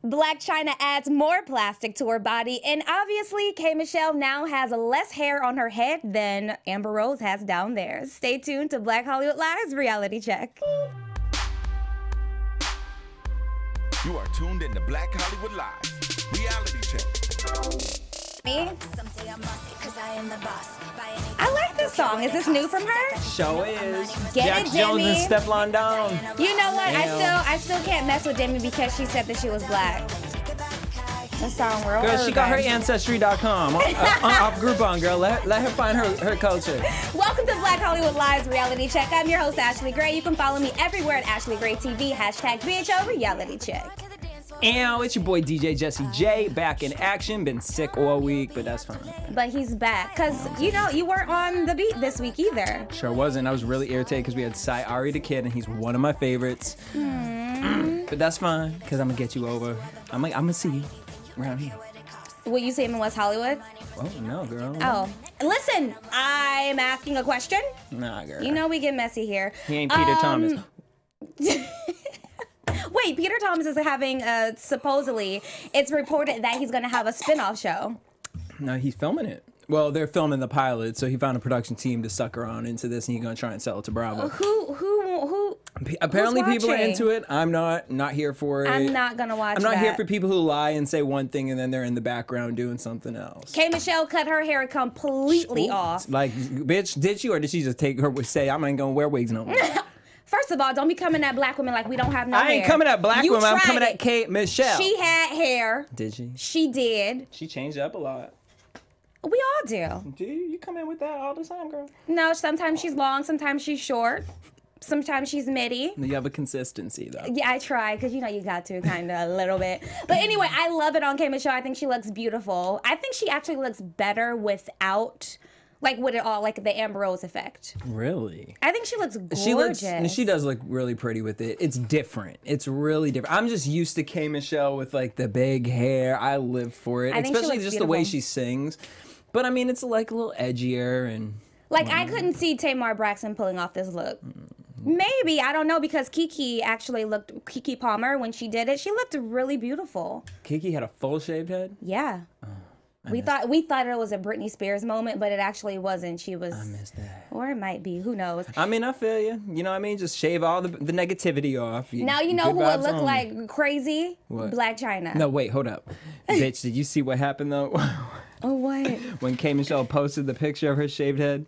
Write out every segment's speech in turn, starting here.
Blacc Chyna adds more plastic to her body, and obviously K. Michelle now has less hair on her head than Amber Rose has down there. Stay tuned to Black Hollywood Live's Reality Check. You are tuned into Black Hollywood Live Reality Check. Me? I like this song. Is this new from her? Show is. Get Jack it, Jones Demi. and Stefflon Don. You know what? Damn. I still can't mess with Demi because she said that she was black. That song real Girl, she got her urban. Ancestry.com off Groupon, girl. Let her find her culture. Welcome to Black Hollywood Live's Reality Check. I'm your host, Ashley Gray. You can follow me everywhere at Ashley Gray TV, hashtag BHL Reality Check. Ow, it's your boy DJ Jesse J, back in action. Been sick all week, but that's fine. But he's back, because, you know, you weren't on the beat this week either. Sure wasn't. I was really irritated because we had Cy Ari the Kid, and he's one of my favorites. But that's fine, because I'm going to get you over. I'm going to see you around here. Will you see him in West Hollywood? Oh, no, girl. Oh. Listen, I'm asking a question. Nah, girl. You know we get messy here. He ain't Peter Thomas. Wait, Peter Thomas is having supposedly, it's reported that he's going to have a spin-off show. No, he's filming it. Well, they're filming the pilot, so he found a production team to sucker on into this, and he's going to try and sell it to Bravo. Apparently people are into it. I'm not here for it. I'm not going to watch I'm not that. here for people who lie and say one thing and then they're in the background doing something else. K. Michelle cut her hair completely off. Like, bitch, did she, or did she just take her, say, I'm ain't going to wear wigs no more? First of all, don't be coming at black women like we don't have no hair. I ain't coming at black You women. I'm tried coming it. at Kate Michelle. She had hair. Did she? She did. She changed up a lot. We all do. Do you? You come in with that all the time, girl. No, sometimes she's long, sometimes she's short. Sometimes she's midi. You have a consistency, though. Yeah, I try, because you know you got to, kind of, a little bit. But anyway, I love it on K. Michelle. I think she looks beautiful. I think she actually looks better without, like, with it all, like, the Amber Rose effect. Really? I think she looks gorgeous. She does look really pretty with it. It's different. It's really different. I'm just used to K. Michelle with, like, the big hair. I live for it. I think she especially looks just the way beautiful. she sings. But, I mean, it's, like, a little edgier and... Like, I couldn't see Tamar Braxton pulling off this look. Maybe, I don't know, because Keke Palmer, when she did it, she looked really beautiful. Keke had a full shaved head? Yeah. We thought it was a Britney Spears moment, but it actually wasn't. She was... I missed that. Or it might be. Who knows? I mean, I feel you. You know what I mean? Just shave all the negativity off. Now you know Good who would vibes look only. like crazy? What? Blacc Chyna. No, wait, hold up. Bitch, did you see what happened, though? Oh, what? When K. Michelle posted the picture of her shaved head,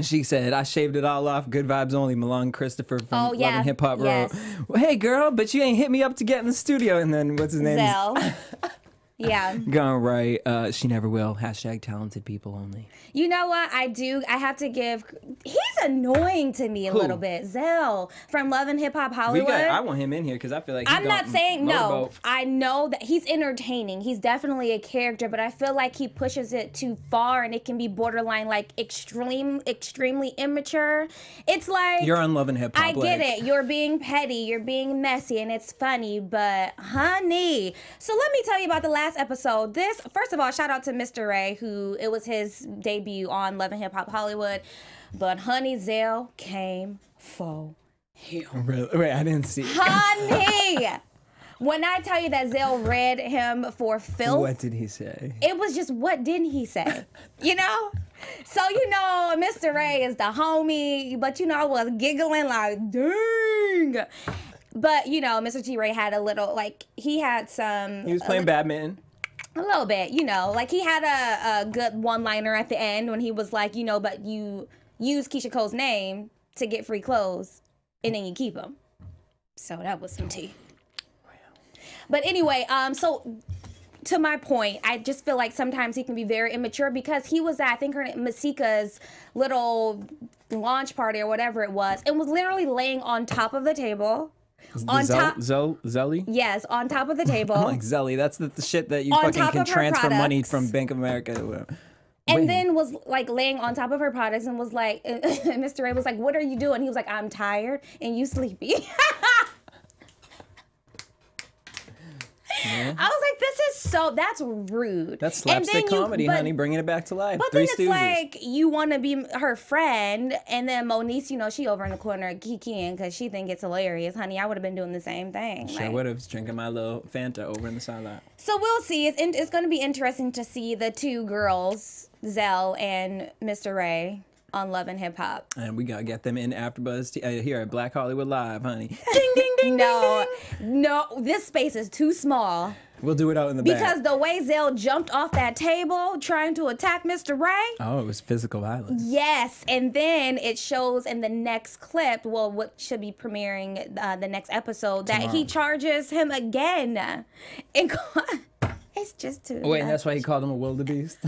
she said, I shaved it all off. Good vibes only. Malone Christopher from Love and Hip Hop Yes. wrote, well, hey, girl, but you ain't hit me up to get in the studio. And then what's his name? Zell. Yeah. Going right. She never will. Hashtag talented people only. You know what? I have to give... He's annoying to me a little bit. Zell from Love and Hip Hop Hollywood. I want him in here because I feel like I'm not saying no. I know that he's entertaining. He's definitely a character, but I feel like he pushes it too far and it can be borderline like extremely immature. It's like... You're on Love and Hip Hop. I get it. You're being petty. You're being messy and it's funny, but honey. So let me tell you about the last episode. First of all, shout out to Mr. Ray, who it was his debut on Love and Hip Hop Hollywood. But honey, Zell came for him. Really? Wait, I didn't see. Honey! When I tell you that Zell read him for filth. What did he say? It was just, what didn't he say? You know? So, you know, Mr. Ray is the homie, but, you know, I was giggling like, dang. But, you know, Mr. T. Ray had a little, like, he had some... He was playing badminton. A little bit, you know. Like, he had a good one-liner at the end when he was like, you know, but you use Keisha Cole's name to get free clothes, and then you keep them. So that was some tea. But anyway, so to my point, I just feel like sometimes he can be very immature because he was at, I think, Masika's little launch party or whatever it was, and was literally laying on top of the table. Zelly? Yes, on top of the table. I'm like, Zelly, that's the shit that you On fucking top can of her transfer money products. from Bank of America. And then was like laying on top of her products and was like, Mr. Ray was like, what are you doing? He was like, I'm tired and you sleepy. Yeah. I was like, that's rude. That's slapstick comedy, honey, bringing it back to life. But Three then it's Stooges. like, you want to be her friend, and then Moniece, you know, she over in the corner kikiing because she think it's hilarious. Honey, I would have been doing the same thing. Sure would have. Drinking my little Fanta over in the sideline. So we'll see. It's going to be interesting to see the two girls, Zell and Mr. Ray, on Love and Hip Hop. And we got to get them in AfterBuzz here at Black Hollywood Live, honey. Ding, ding, ding, No, ding, ding. no, this space is too small. We'll do it out in the back. Because the way Zell jumped off that table trying to attack Mr. Ray. Oh, it was physical violence. Yes, and then it shows in the next clip, well, what should be premiering the next episode, that he charges him again. And it's just too Wait, much. and that's why he called him a wildebeest?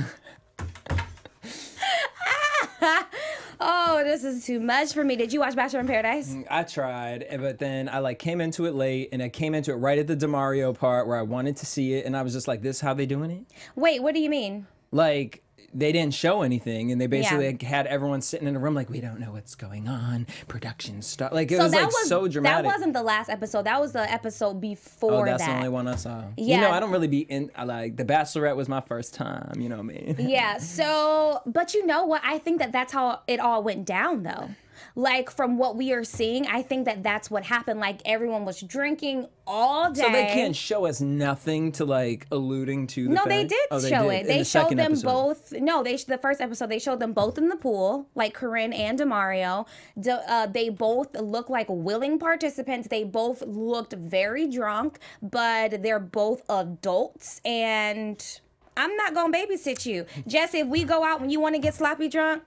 Oh, this is too much for me. Did you watch Bachelor in Paradise? I tried, but then I came into it late, and I came into it right at the DeMario part where I wanted to see it, and I was just like, this is how they doing it? Wait, what do you mean? Like, they didn't show anything, and they basically had everyone sitting in a room like, we don't know what's going on. Production stuff. Like, it was so dramatic. That wasn't the last episode. That was the episode before that. Oh, that's the only one I saw. Yeah. You know, I don't really be in, like, The Bachelorette was my first time, you know what I mean? Yeah, so, but you know what? I think that's how it all went down, though. Like, from what we are seeing, I think that's what happened. Like, everyone was drinking all day. So they can't show us nothing to, like, alluding to the No, fact? they did show it. They showed them both. No, the first episode, they showed them both in the pool, like Corinne and DeMario. They both look like willing participants. They both looked very drunk, but they're both adults. And I'm not going to babysit you. Jesse, if we go out when you want to get sloppy drunk,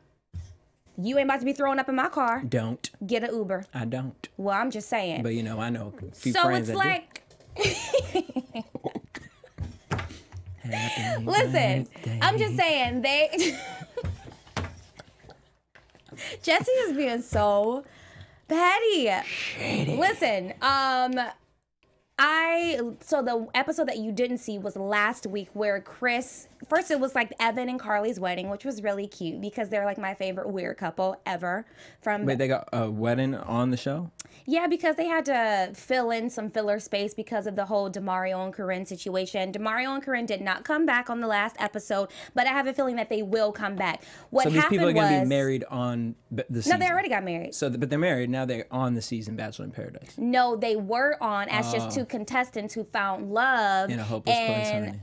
you ain't about to be throwing up in my car. Don't. Get an Uber. I don't. Well, I'm just saying. But, you know, I know a few so friends it's that like... Happy Listen, birthday. I'm just saying, Jesse is being so petty. Shady. Listen, so the episode that you didn't see was last week where first it was like Evan and Carly's wedding, which was really cute because they're like my favorite weird couple ever. Wait, they got a wedding on the show? Yeah, because they had to fill in some filler space because of the whole DeMario and Corinne situation. DeMario and Corinne did not come back on the last episode, but I have a feeling that they will come back. So these people are going to be married on the season? No, they already got married. But they're married. Now they're on the season Bachelor in Paradise. No, they were on as just two contestants who found love. In a hopeless place, honey.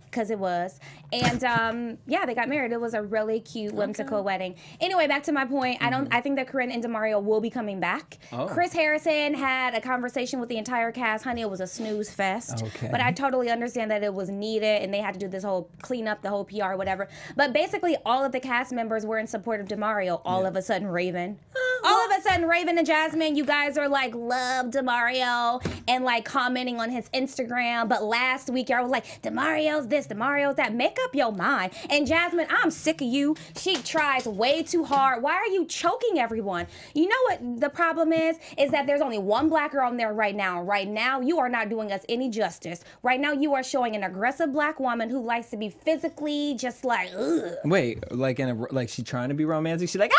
Because it was. And yeah, they got married. It was a really cute, whimsical wedding. Anyway, back to my point. I think that Corinne and DeMario will be coming back. Oh. Chris Harrison had a conversation with the entire cast. Honey, it was a snooze fest. Okay. But I totally understand that it was needed and they had to do this whole cleanup, the whole PR, whatever. But basically, all of the cast members were in support of DeMario. All of a sudden, Raven. All of a sudden, Raven and Jasmine, you guys are like, love DeMario and like commenting on his Instagram. But last week, y'all was like, DeMario's this, DeMario's that. Make up your mind. And Jasmine, I'm sick of you. She tries way too hard. Why are you choking everyone? You know what the problem is that there's only one black girl on there right now. Right now, you are not doing us any justice. Right now, you are showing an aggressive black woman who likes to be physically just like, ugh. Wait, like she's trying to be romantic? She's like,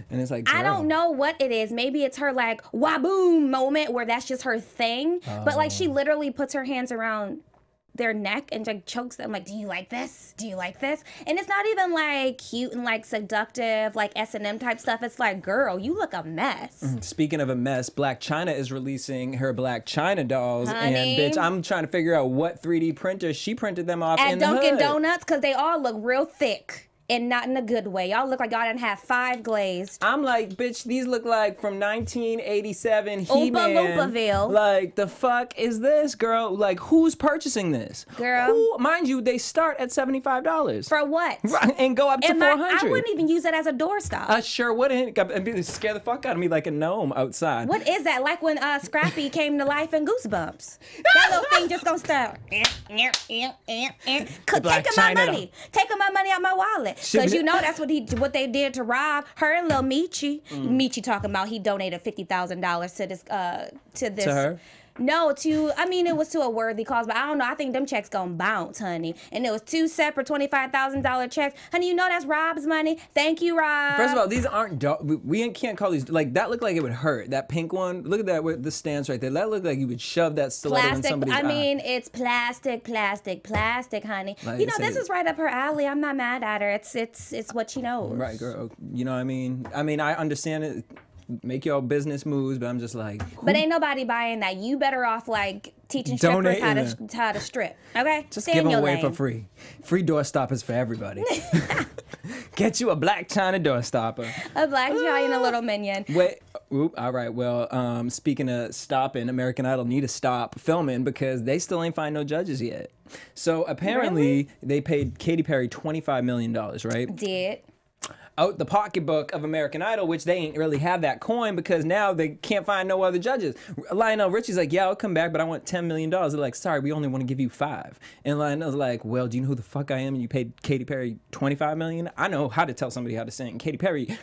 and it's like, girl. I don't know what it is. Maybe it's her like waboom moment where that's just her thing. But like she literally puts her hands around their neck and like chokes them like, do you like this? Do you like this? And it's not even like cute and like seductive, like S&M type stuff. It's like, girl, you look a mess. Speaking of a mess, Blacc Chyna is releasing her Blacc Chyna dolls. Honey. And bitch, I'm trying to figure out what 3D printer she printed them off At in the Dunkin' hood. Donuts, because they all look real thick. And not in a good way. Y'all look like y'all done have 5 glazed. I'm like, bitch, these look like from 1987 Oompa He-Man. Loopaville. Like, the fuck is this, girl? Like, who's purchasing this? Girl. Who, mind you, they start at $75. For what? Right, and go up to $400. I wouldn't even use that as a doorstop. I sure wouldn't. It'd scare the fuck out of me like a gnome outside. What is that? Like when Scrappy came to life in Goosebumps. That little thing just gonna start. Taking my money. Taking my money out my wallet. Because you know that's what they did to Rob. Her and Lil Michi. Michi talking about he donated $50,000 to this To her? No, it was to a worthy cause, but I don't know. I think them checks gonna bounce, honey. And it was 2 separate $25,000 checks. Honey, you know that's Rob's money. Thank you, Rob. First of all, these aren't we can't call these like that. Looked like it would hurt. That pink one. Look at that with the stance right there. That looked like you would shove that stiletto in somebody's eye. It's plastic, honey. Like you know, this is right up her alley. I'm not mad at her. It's what she knows. Right, girl. You know what I mean? I understand it. Make your business moves, but I'm just like. But ain't nobody buying that. You better off like teaching strippers how to strip. Okay, just give them away for free. Free door stoppers for everybody. Get you a Blacc Chyna door stopper. A Blacc Chyna little minion. Wait. All right. Well, speaking of stopping, American Idol need to stop filming because they still ain't find no judges yet. So apparently they paid Katy Perry $25 million, right? Did. Out the pocketbook of American Idol, which they ain't really have that coin because now they can't find no other judges. Lionel Richie's like, yeah, I'll come back, but I want $10 million. They're like, sorry, we only want to give you $5 million. And Lionel's like, well, do you know who the fuck I am? And you paid Katy Perry $25 million? I know how to tell somebody how to sing. Katy Perry.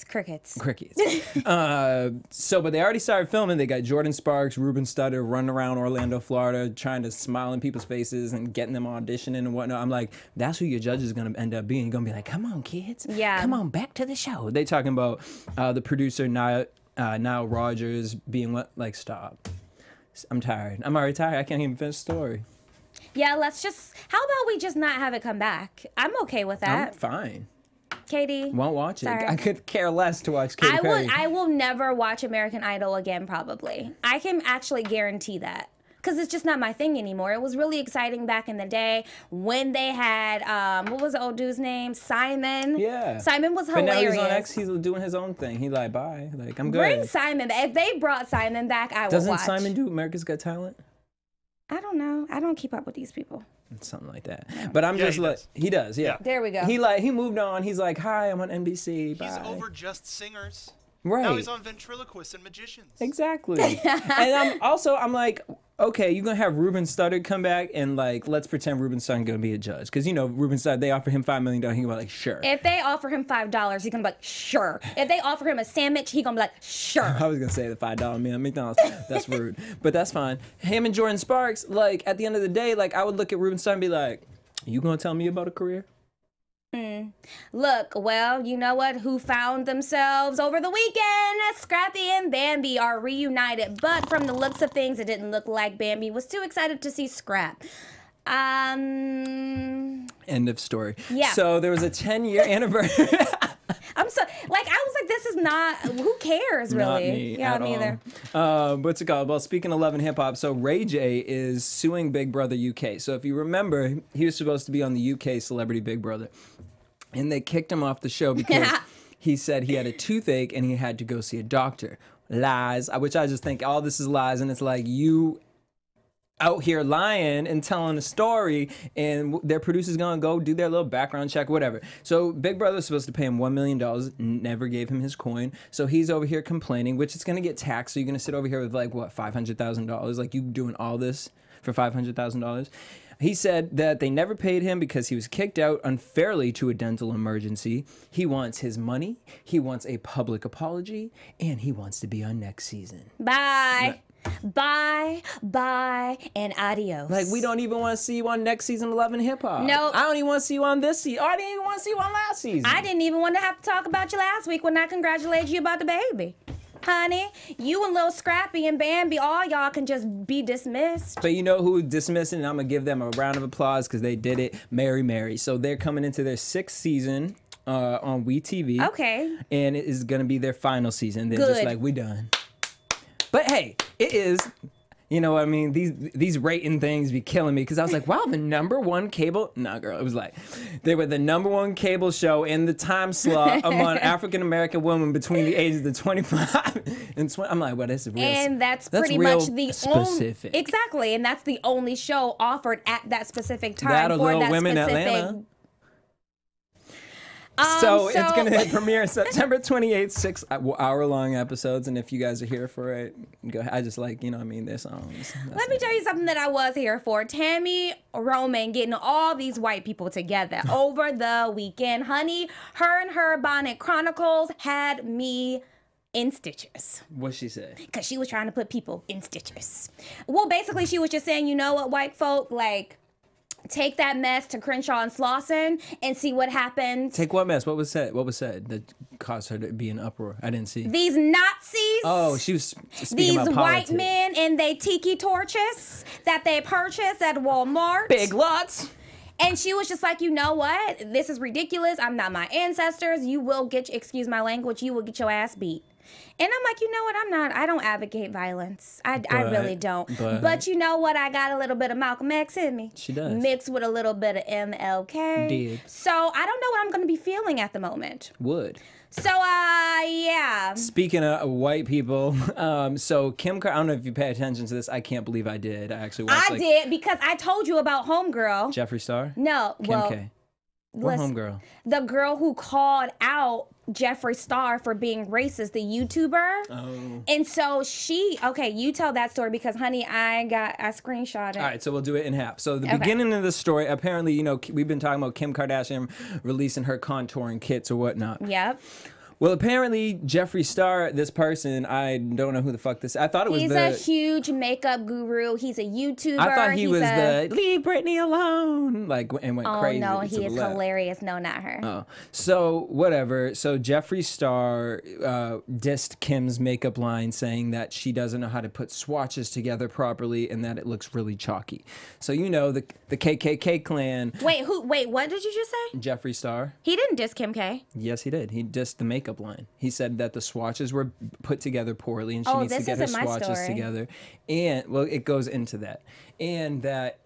Crickets. But they already started filming. They got Jordan Sparks, Ruben Studdard running around Orlando, Florida, trying to smile in people's faces and getting them auditioning and whatnot. I'm like, that's who your judge is going to end up being. You're going to be like, come on, kids. Yeah. Come on, back to the show. They talking about the producer, Nile Rodgers, being what? Like, stop. I'm tired. I'm already tired. I can't even finish the story. Yeah, how about we just not have it come back? I'm okay with that. I'm fine. Katie. Won't watch it. Sorry. I could care less to watch Katy Perry. I will never watch American Idol again, probably. I can actually guarantee that. Because it's just not my thing anymore. It was really exciting back in the day when they had, what was the old dude's name? Simon. Yeah. Simon was hilarious. But now he's on X, he's doing his own thing. He like, bye. Like, I'm good. Bring Simon back. If they brought Simon back, I would watch. Doesn't Simon do America's Got Talent? I don't know. I don't keep up with these people. Something like that. But I'm just like, he does, yeah. There we go. He moved on. He's like, hi, I'm on NBC. Bye. He's over just singers. Right. Now he's on ventriloquists and magicians. Exactly. And I'm like, okay, you're going to have Ruben Studdard come back and like, let's pretend Ruben Studdard going to be a judge. Because, you know, Ruben Studdard, they offer him $5 million. He's going to be like, sure. If they offer him $5, he's going to be like, sure. If they offer him a sandwich, he's going to be like, sure. I was going to say the $5 meal at McDonald's. That's rude. But that's fine. Him and Jordan Sparks, like, at the end of the day, like, I would look at Ruben Studdard and be like, you going to tell me about a career? Look, well, you know what? Who found themselves over the weekend? Scrappy and Bambi are reunited, but from the looks of things, it didn't look like Bambi was too excited to see Scrap. End of story. Yeah. So there was a 10-year anniversary. I was like, this is not, who cares, really? Not me at me either. What's it called? Well, speaking of Love and Hip Hop, so Ray J is suing Big Brother UK. So if you remember, he was supposed to be on the UK Celebrity Big Brother. And they kicked him off the show because he said he had a toothache and he had to go see a doctor. Lies, which I just think all this is lies. And it's like, you out here lying and telling a story, and their producer's gonna go do their little background check, whatever. So Big Brother's supposed to pay him $1 million, never gave him his coin. So he's over here complaining, which is gonna get taxed. So you're gonna sit over here with like, what, $500,000? Like, you doing all this for $500,000? He said that they never paid him because he was kicked out unfairly to a dental emergency. He wants his money, he wants a public apology, and he wants to be on next season. Bye. Bye, and adios. Like, we don't even want to see you on next season of Love and Hip Hop. Nope. I don't even want to see you on this season. I didn't even want to see you on last season. I didn't even want to have to talk about you last week when I congratulated you about the baby. Honey, you and Lil Scrappy and Bambi, all y'all can just be dismissed. But you know who dismissed it? And I'm going to give them a round of applause because they did it. Mary. So they're coming into their 6th season on WeTV. Okay. And it is going to be their final season. They're Good. just like, we done. But hey, it is, you know what I mean? These rating things be killing me because I was like, wow, the #1 cable. Nah, girl, it was like, they were the #1 cable show in the time slot among African-American women between the ages of 25 and 20. I'm like, well, that's real. And that's pretty much the specific. Exactly. And that's the only show offered at that specific time. That'll for go that Women specific... Atlanta. So it's going to premiere September 28th, 6 hour-long episodes. And if you guys are here for it, go ahead. I just like, you know what I mean, their songs. Let me tell you something that I was here for. Tammy Roman getting all these white people together over the weekend. Honey, her and her Bonnet Chronicles had me in stitches. What'd she say? Because she was trying to put people in stitches. Well, basically, she was just saying, you know what, white folk, like, take that mess to Crenshaw and Slauson and see what happens. Take what mess? What was said? What was said that caused her to be in uproar? I didn't see. These Nazis. Oh, she was speaking these about white politics. men and they tiki torches that they purchased at Walmart. Big lots. And she was just like, you know what? This is ridiculous. I'm not my ancestors. You will get, excuse my language, you will get your ass beat. And I'm like, you know what? I don't advocate violence. I really don't. But you know what? I got a little bit of Malcolm X in me. She does. Mixed with a little bit of MLK. Did. So I don't know what I'm going to be feeling at the moment. Would. So, yeah. Speaking of white people, so Kim, I don't know if you pay attention to this. I can't believe I did. I actually watched, I did because I told you about Homegirl. Jeffree Star? No, Kim K. What listen, homegirl? The girl who called out Jeffree Star for being racist, the YouTuber. Oh. And so you tell that story because, honey, I screenshot it. All right, so we'll do it in half. So the beginning of the story, apparently, you know, we've been talking about Kim Kardashian releasing her contouring kits or whatnot. Yep. Well, apparently, Jeffree Star, this person, I don't know who the fuck this. I thought it was He's a huge makeup guru. He's a YouTuber. I thought he was the leave Britney alone, like, and went crazy. Oh no, to he the is left. hilarious. No, not her. Oh, so whatever. So Jeffree Star dissed Kim's makeup line, saying that she doesn't know how to put swatches together properly and that it looks really chalky. So you know the KKK clan. Wait, what did you just say? Jeffree Star. He didn't diss Kim K. Yes, he did. He dissed the makeup line. He said that the swatches were put together poorly and she needs to get her swatches together. And well, it goes into that. And that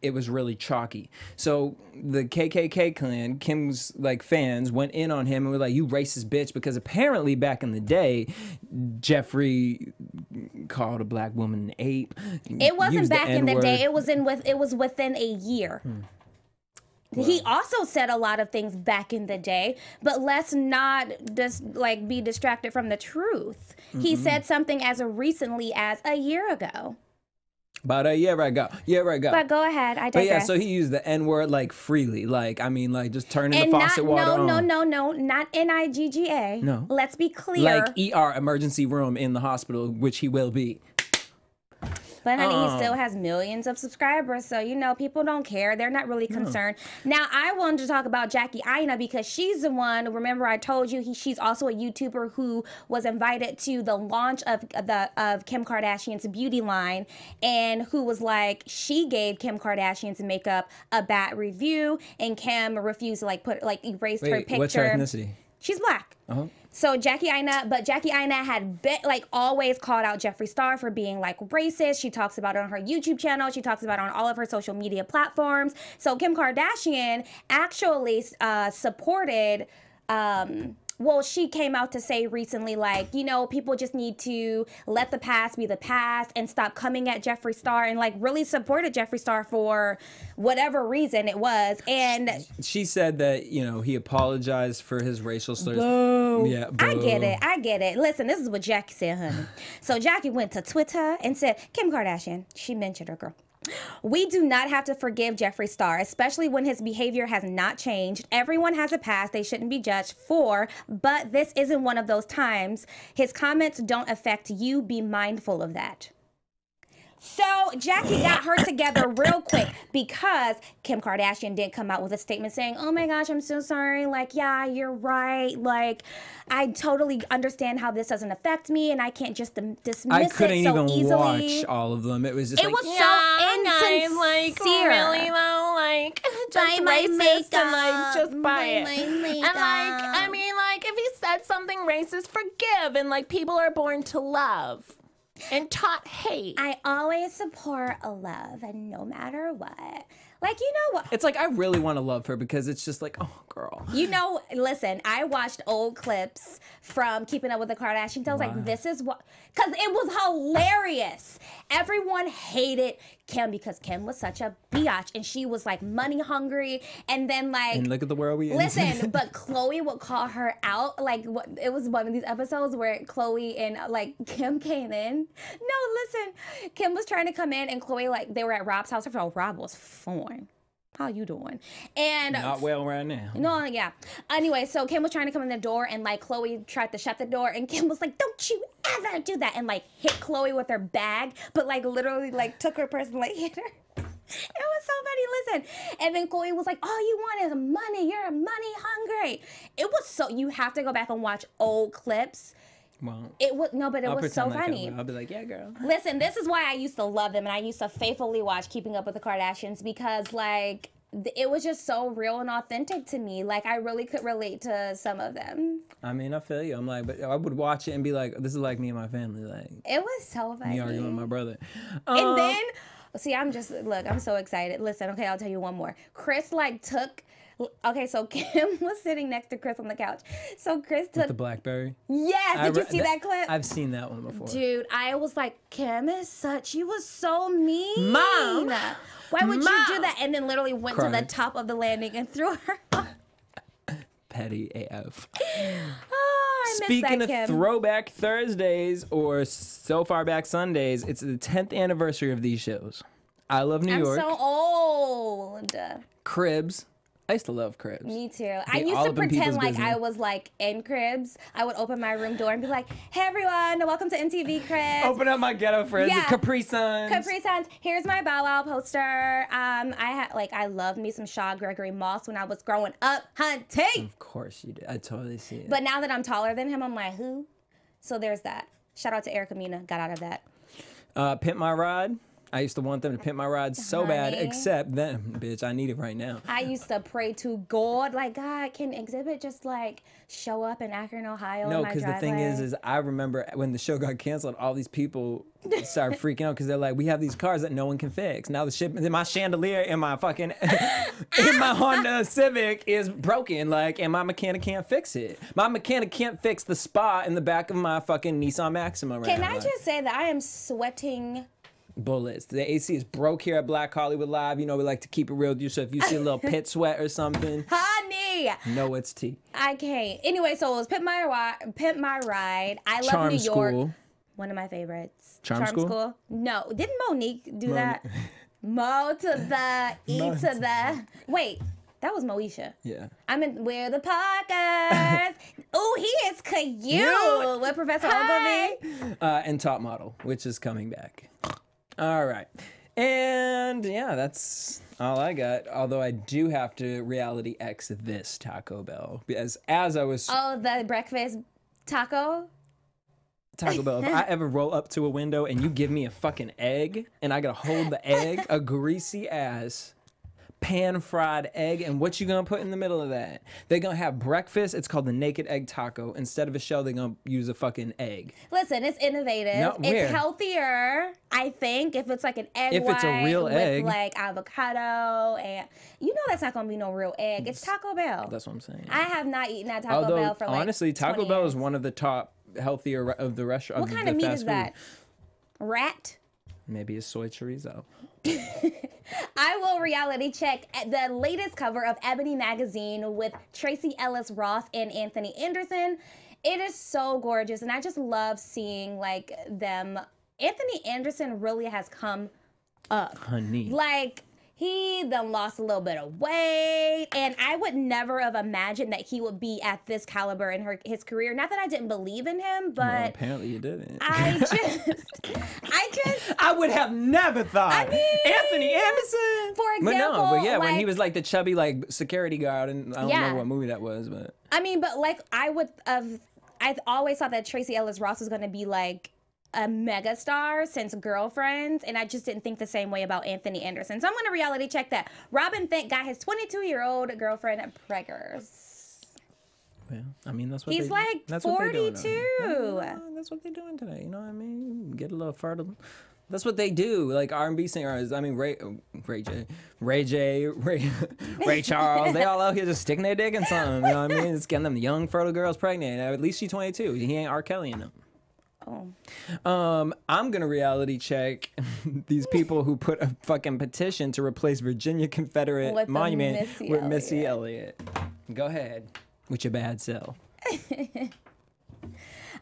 it was really chalky. So the KKK clan, Kim's like fans, went in on him and were like, "You racist bitch," because apparently back in the day, Jeffree called a black woman an ape. It wasn't back in the day. It was within a year. Wow. He also said a lot of things back in the day, but let's not just like be distracted from the truth. Mm-hmm. He said something as recently as a year ago. About a year ago. But go ahead, I digress. But yeah, so he used the N-word like freely, like I mean, like just turning the faucet water on. No, not NIGGA. No. Let's be clear. Like ER, emergency room in the hospital, which he will be. But honey, he still has millions of subscribers, so you know people don't care. They're not really concerned. Now, I wanted to talk about Blacc Chyna because she's the one. Remember, I told you she's also a YouTuber who was invited to the launch of Kim Kardashian's beauty line, and who was like she gave Kim Kardashian's makeup a bad review, and Kim refused to erased her picture. What's her ethnicity? She's black. So Blacc Chyna had always called out Jeffree Star for being like racist. She talks about it on her YouTube channel. She talks about it on all of her social media platforms. So Kim Kardashian actually supported. Well, she came out to say recently, like, you know, people just need to let the past be the past and stop coming at Jeffree Star, and like really supported Jeffree Star for whatever reason it was. And she said that, you know, he apologized for his racial slurs. Boo. Yeah, boo. I get it. Listen, this is what Jackie said, honey. So Jackie went to Twitter and said, Kim Kardashian, she mentioned her girl. We do not have to forgive Jeffree Star, especially when his behavior has not changed. Everyone has a past they shouldn't be judged for, but this isn't one of those times. His comments don't affect you. Be mindful of that. So Jackie got her together real quick because Kim Kardashian did come out with a statement saying, oh my gosh, I'm so sorry. Like, yeah, you're right. Like, I totally understand how this doesn't affect me and I can't just dismiss it so easily. I couldn't even watch all of them. It was just so insincere. Like, really though, like, just racist and like, just buy it. And like, I mean, like, if he said something racist, forgive. And like, people are born to love. And taught hate. I always support love, and no matter what. Like, you know what? It's like, I really want to love her because it's just like, oh, girl. You know, listen, I watched old clips from Keeping Up with the Kardashians. I was like, this is what, because it was hilarious. Everyone hated Kim because Kim was such a biatch and she was like money hungry. And then like, and look at the world we in. Listen, but Khloe would call her out. Like, it was one of these episodes where Khloe and like Kim came in. No, listen, Kim was trying to come in and Khloe, like, they were at Rob's house. First of all, Rob was foreign. how you doing? And Not well right now. no, yeah. Anyway, so Kim was trying to come in the door, and like Chloe tried to shut the door, and Kim was like, "Don't you ever do that!" and like hit Chloe with her bag, but like literally like took her purse and like hit her. It was so funny. Listen, and then Chloe was like, "All you want is money. You're money hungry." It was so. You have to go back and watch old clips. Well, It was no, but it I'll was so pretend like I funny. will. I'll be like, yeah, girl. Listen, this is why I used to love them, and I used to faithfully watch Keeping Up with the Kardashians because, like, it was just so real and authentic to me. Like, I really could relate to some of them. I mean, I feel you. I'm like, but I would watch it and be like, this is like me and my family. Like, It was so funny. me arguing with my brother. And then, see, I'm so excited. Listen, okay, I'll tell you one more. Chris, like, okay, so Kim was sitting next to Chris on the couch. So Chris took the BlackBerry. Yes, did you see that clip? I've seen that one before. Dude, I was like, Kim is she was so mean. Mom! Why would you do that? And then literally went to the Crying. top of the landing and threw her off. Petty AF. Oh, I miss Speaking that, of Kim. throwback Thursdays or so far back Sundays, it's the 10th anniversary of these shows. I Love New I'm York, so old. Cribs. I used to love Cribs. Me too. I Be used all to up in pretend people's like business. I was like in Cribs. I would open my room door and be like, "Hey everyone, welcome to MTV Cribs." Open up my ghetto friends, Yeah. the Capri Suns. Capri Suns. Here's my Bow Wow poster. I loved me some Shaw Gregory Moss when I was growing up hunting. Of course you did. I totally see it. But now that I'm taller than him, I'm like, who? So there's that. Shout out to Erica Mena. Got out of that. Pimp My Ride. I used to want them to pimp my ride so bad, Honey. except them, bitch. I need it right now. I used to pray to God, like, God, can Exhibit just like show up in Akron, Ohio? No, in my because the thing driveway? is I remember when the show got canceled, all these people started freaking out because they're like, we have these cars that no one can fix. Now the ship, my chandelier in my fucking, in my Honda Civic is broken, like, and my mechanic can't fix it. My mechanic can't fix the spot in the back of my fucking Nissan Maxima right Can now. I like, just say that I am sweating? bullets. The AC is broke here at Black Hollywood Live. You know, we like to keep it real with you. So if you see a little pit sweat or something, Honey, know it's tea. I can't. Anyway, so it was Pimp My Ride. I Love Charm New York. School. One of my favorites. Charm School? No, didn't Monique do that? Mo to the E Mo to to the. Wait, that was Moesha. Yeah. I'm in. We're the Parkers. Oh, he is cute. With Professor Ogilvy. And Top Model, which is coming back. All right. And yeah, that's all I got. Although I do have to reality X this Taco Bell. Because as I was Oh, the breakfast taco. Taco Bell, if I ever roll up to a window and you give me a fucking egg and I gotta hold the egg, a greasy ass pan fried egg, and what you gonna put in the middle of that? They're gonna have breakfast. It's called the naked egg taco. Instead of a shell, they're gonna use a fucking egg. Listen, it's innovative. No, where? It's healthier, I think, if it's like an egg If it's a white real with egg. like avocado and you know that's not gonna be no real egg. It's Taco Bell. That's what I'm saying. I have not eaten at Taco Although Bell for like honestly, Taco 20 Bell years. is one of the top healthier of the restaurant. What kind of meat is that? Rat? Maybe a soy chorizo. I will reality check at the latest cover of Ebony magazine with Tracy Ellis Ross and Anthony Anderson. It is so gorgeous, and I just love seeing like them. Anthony Anderson really has come up. Honey. Like, he done lost a little bit of weight, and I would never have imagined that he would be at this caliber in his career. Not that I didn't believe in him, but Well, apparently you didn't. I would have never thought. I mean, Anthony Anderson. for But example, no, but yeah, when he like- was like the chubby like security guard, and I don't Yeah. remember what movie that was, but I mean, but like I always thought that Tracy Ellis Ross was going to be like a megastar since Girlfriends, and I just didn't think the same way about Anthony Anderson. So I'm going to reality check that. Robin Thicke got his 22-year-old girlfriend at Preggers. well, I mean that's what He's they, like that's what they're doing 42. That's what they're doing today. You know what I mean? Get a little fertile. That's what they do. Like R&B singers. I mean Ray Charles. They all out here just sticking their dick in something. You know what I mean? It's getting them young fertile girls pregnant. At least she's 22. He ain't R. Kelly in them. Oh. I'm gonna reality check these people who put a fucking petition to replace Virginia Confederate With the Monument Missy with Missy Elliott. Go ahead with your bad self.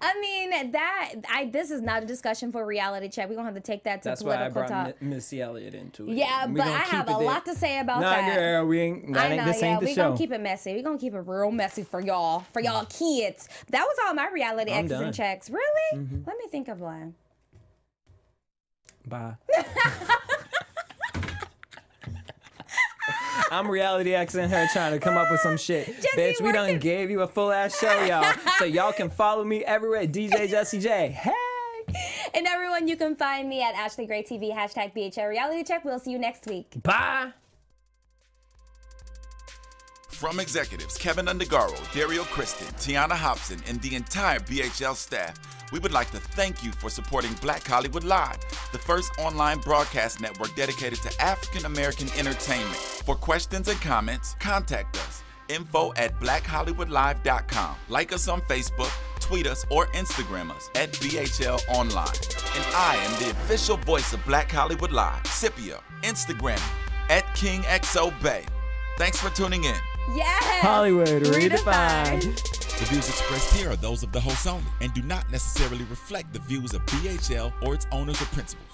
I mean, this is not a discussion for reality check. We're going to have to take that to That's why I political brought talk. Missy Elliott into it. Yeah, We but gonna I keep have it a there. lot to say about Nah, that. girl, we ain't. That I ain't know, this ain't the we're show. going to keep it messy. We're going to keep it real messy for y'all kids. That was all my reality I'm exes done. and checks. Really? Let me think of one. Bye. I'm reality Xing her trying to come up with some shit. Bitch, we done gave you a full ass show, y'all. So y'all can follow me everywhere. DJ Jesse J. Hey! And everyone, you can find me at Ashley Gray TV, #BHL Reality Check. We'll see you next week. Bye! From executives Keven Undergaro, Dario Kristen, Tiana Hobson, and the entire BHL staff, we would like to thank you for supporting Black Hollywood Live, the first online broadcast network dedicated to African American entertainment. For questions and comments, contact us. info@blackhollywoodlive.com. Like us on Facebook, tweet us, or Instagram us at BHL Online. And I am the official voice of Black Hollywood Live, Scipio, Instagram at KingXOBay. Thanks for tuning in. Yes! Hollywood redefined. The views expressed here are those of the host only and do not necessarily reflect the views of BHL or its owners or principals.